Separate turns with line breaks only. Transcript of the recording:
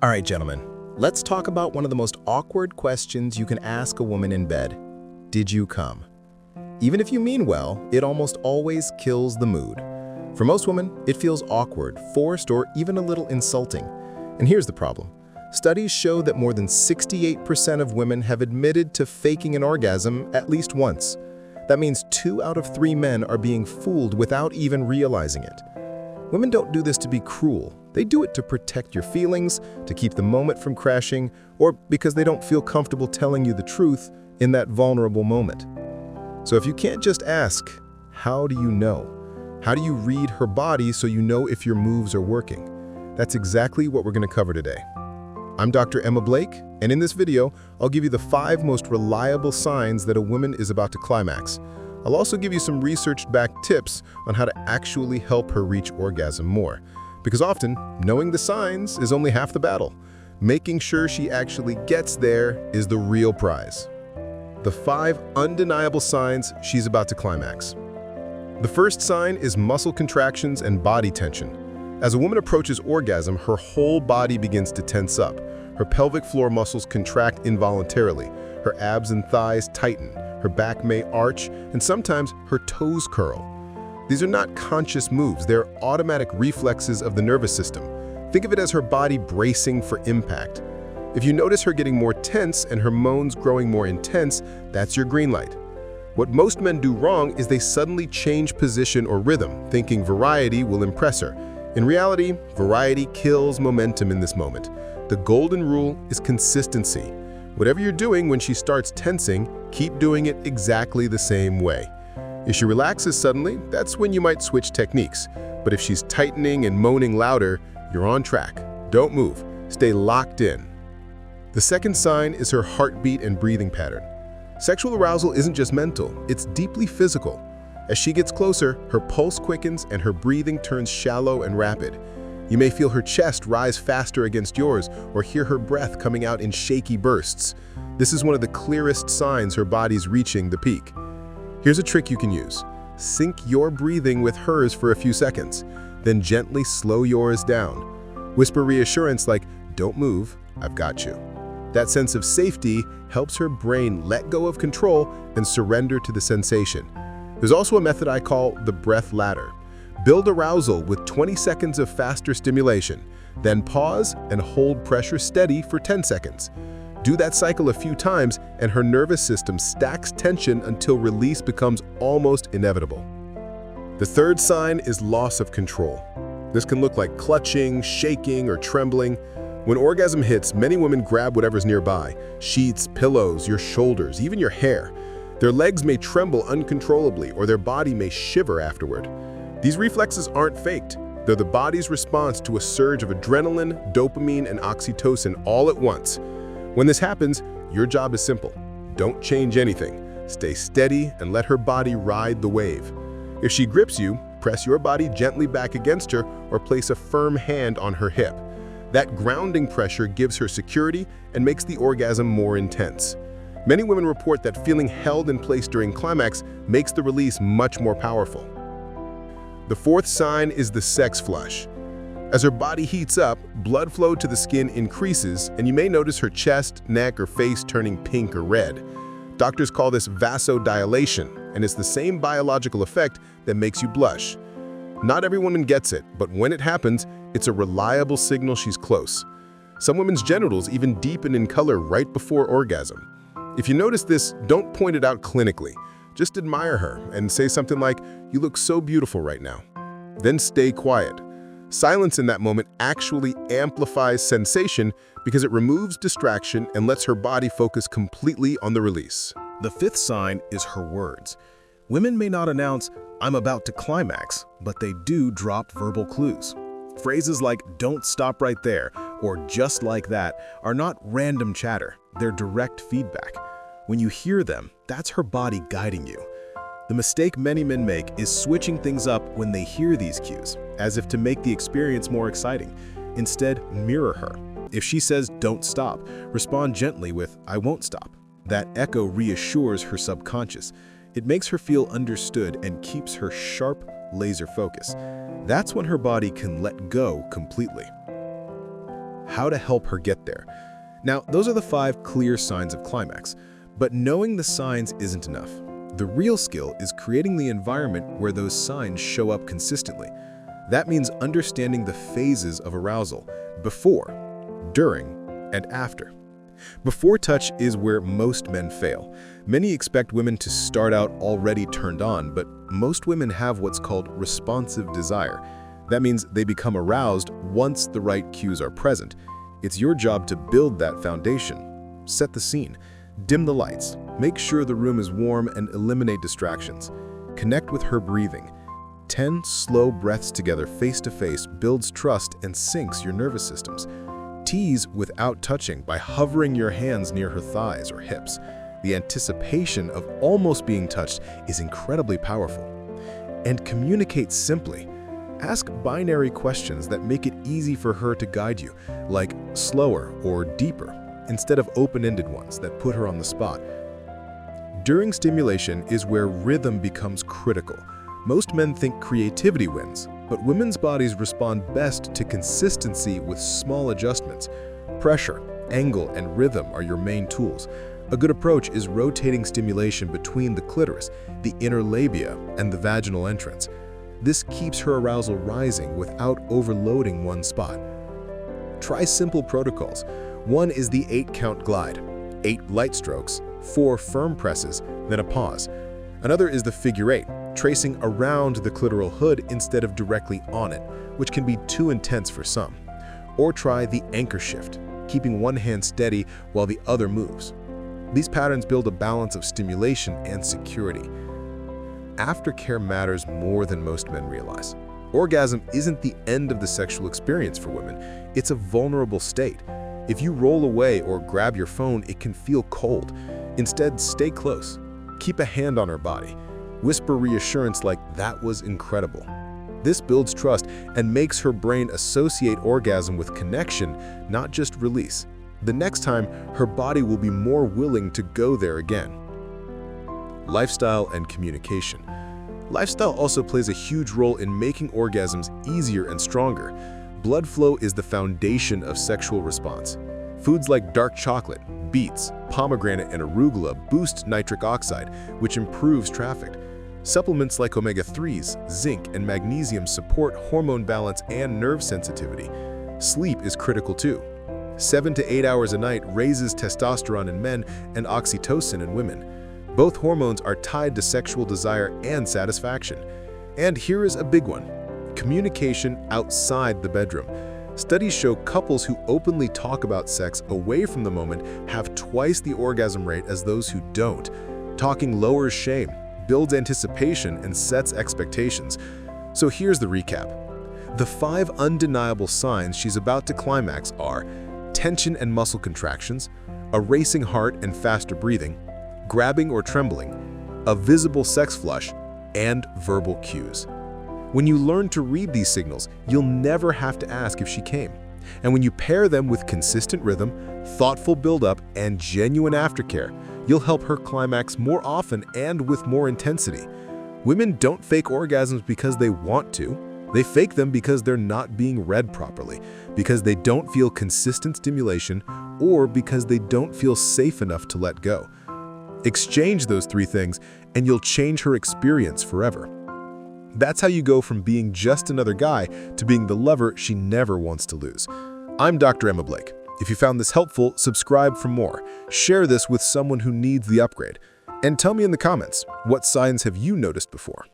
All right, gentlemen, let's talk about one of the most awkward questions you can ask a woman in bed. Did you come? Even if you mean well, it almost always kills the mood. For most women, it feels awkward, forced, or even a little insulting. And here's the problem. Studies show that more than 68% of women have admitted to faking an orgasm at least once. That means 2 out of 3 men are being fooled without even realizing it. Women don't do this to be cruel. They do it to protect your feelings, to keep the moment from crashing, or because they don't feel comfortable telling you the truth in that vulnerable moment. So if you can't just ask, how do you know? How do you read her body so you know if your moves are working? That's exactly what we're going to cover today. I'm Dr. Emma Blake, and in this video, I'll give you the 5 most reliable signs that a woman is about to climax. I'll also give you some research-backed tips on how to actually help her reach orgasm more. Because often, knowing the signs is only half the battle. Making sure she actually gets there is the real prize. The 5 undeniable signs she's about to climax. The first sign is muscle contractions and body tension. As a woman approaches orgasm, her whole body begins to tense up. Her pelvic floor muscles contract involuntarily. Her abs and thighs tighten. Her back may arch, and sometimes her toes curl. These are not conscious moves, they're automatic reflexes of the nervous system. Think of it as her body bracing for impact. If you notice her getting more tense and her moans growing more intense, that's your green light. What most men do wrong is they suddenly change position or rhythm, thinking variety will impress her. In reality, variety kills momentum in this moment. The golden rule is consistency. Whatever you're doing when she starts tensing, keep doing it exactly the same way. If she relaxes suddenly, that's when you might switch techniques. But if she's tightening and moaning louder, you're on track. Don't move. Stay locked in. The second sign is her heartbeat and breathing pattern. Sexual arousal isn't just mental, it's deeply physical. As she gets closer, her pulse quickens and her breathing turns shallow and rapid. You may feel her chest rise faster against yours or hear her breath coming out in shaky bursts. This is one of the clearest signs her body's reaching the peak. Here's a trick you can use. Sync your breathing with hers for a few seconds, then gently slow yours down. Whisper reassurance like, "Don't move, I've got you." That sense of safety helps her brain let go of control and surrender to the sensation. There's also a method I call the breath ladder. Build arousal with 20 seconds of faster stimulation, then pause and hold pressure steady for 10 seconds. Do that cycle a few times and her nervous system stacks tension until release becomes almost inevitable. The third sign is loss of control. This can look like clutching, shaking, or trembling. When orgasm hits, many women grab whatever's nearby, sheets, pillows, your shoulders, even your hair. Their legs may tremble uncontrollably or their body may shiver afterward. These reflexes aren't faked. They're the body's response to a surge of adrenaline, dopamine, and oxytocin all at once. When this happens, your job is simple. Don't change anything. Stay steady and let her body ride the wave. If she grips you, press your body gently back against her or place a firm hand on her hip. That grounding pressure gives her security and makes the orgasm more intense. Many women report that feeling held in place during climax makes the release much more powerful. The fourth sign is the sex flush. As her body heats up, blood flow to the skin increases, and you may notice her chest, neck, or face turning pink or red. Doctors call this vasodilation, and it's the same biological effect that makes you blush. Not every woman gets it, but when it happens, it's a reliable signal she's close. Some women's genitals even deepen in color right before orgasm. If you notice this, don't point it out clinically. Just admire her and say something like, "You look so beautiful right now." Then stay quiet. Silence in that moment actually amplifies sensation because it removes distraction and lets her body focus completely on the release.
The fifth sign is her words. Women may not announce, "I'm about to climax," but they do drop verbal clues. Phrases like, "Don't stop right there," or "just like that," are not random chatter, they're direct feedback. When you hear them, that's her body guiding you. The mistake many men make is switching things up when they hear these cues, as if to make the experience more exciting. Instead, mirror her. If she says, "Don't stop," respond gently with, "I won't stop." That echo reassures her subconscious. It makes her feel understood and keeps her sharp, laser focus. That's when her body can let go completely. how to help her get there. Now, those are the 5 clear signs of climax, but knowing the signs isn't enough. The real skill is creating the environment where those signs show up consistently. That means understanding the phases of arousal: before, during, and after. Before touch is where most men fail. Many expect women to start out already turned on, but most women have what's called responsive desire. That means they become aroused once the right cues are present. It's your job to build that foundation. Set the scene. Dim the lights. Make sure the room is warm and eliminate distractions. Connect with her breathing. 10 slow breaths together face to face builds trust and syncs your nervous systems. Tease without touching by hovering your hands near her thighs or hips. The anticipation of almost being touched is incredibly powerful. And communicate simply. Ask binary questions that make it easy for her to guide you, like slower or deeper, instead of open-ended ones that put her on the spot. During stimulation is where rhythm becomes critical. Most men think creativity wins, but women's bodies respond best to consistency with small adjustments. Pressure, angle, and rhythm are your main tools. A good approach is rotating stimulation between the clitoris, the inner labia, and the vaginal entrance. This keeps her arousal rising without overloading one spot. Try simple protocols. One is the 8-count glide, 8 light strokes, 4 firm presses, then a pause. Another is the figure 8, tracing around the clitoral hood instead of directly on it, which can be too intense for some. Or try the anchor shift, keeping one hand steady while the other moves. These patterns build a balance of stimulation and security. Aftercare matters more than most men realize. Orgasm isn't the end of the sexual experience for women. It's a vulnerable state. If you roll away or grab your phone, it can feel cold. Instead, stay close. Keep a hand on her body. Whisper reassurance like, "That was incredible." This builds trust and makes her brain associate orgasm with connection, not just release. The next time, her body will be more willing to go there again. Lifestyle and communication. Lifestyle also plays a huge role in making orgasms easier and stronger. Blood flow is the foundation of sexual response. Foods like dark chocolate, beets, pomegranate, and arugula boost nitric oxide, which improves traffic. Supplements like omega-3s, zinc, and magnesium support hormone balance and nerve sensitivity. Sleep is critical too. 7 to 8 hours a night raises testosterone in men and oxytocin in women. Both hormones are tied to sexual desire and satisfaction. And here is a big one: communication outside the bedroom. Studies show couples who openly talk about sex away from the moment have twice the orgasm rate as those who don't. Talking lowers shame, builds anticipation, and sets expectations. So here's the recap. The 5 undeniable signs she's about to climax are tension and muscle contractions, a racing heart and faster breathing, grabbing or trembling, a visible sex flush, and verbal cues. When you learn to read these signals, you'll never have to ask if she came. And when you pair them with consistent rhythm, thoughtful build-up, and genuine aftercare, you'll help her climax more often and with more intensity. Women don't fake orgasms because they want to. They fake them because they're not being read properly, because they don't feel consistent stimulation, or because they don't feel safe enough to let go. Exchange those 3 things, and you'll change her experience forever. That's how you go from being just another guy to being the lover she never wants to lose. I'm Dr. Emma Blake. If you found this helpful, subscribe for more. Share this with someone who needs the upgrade. And tell me in the comments, what signs have you noticed before?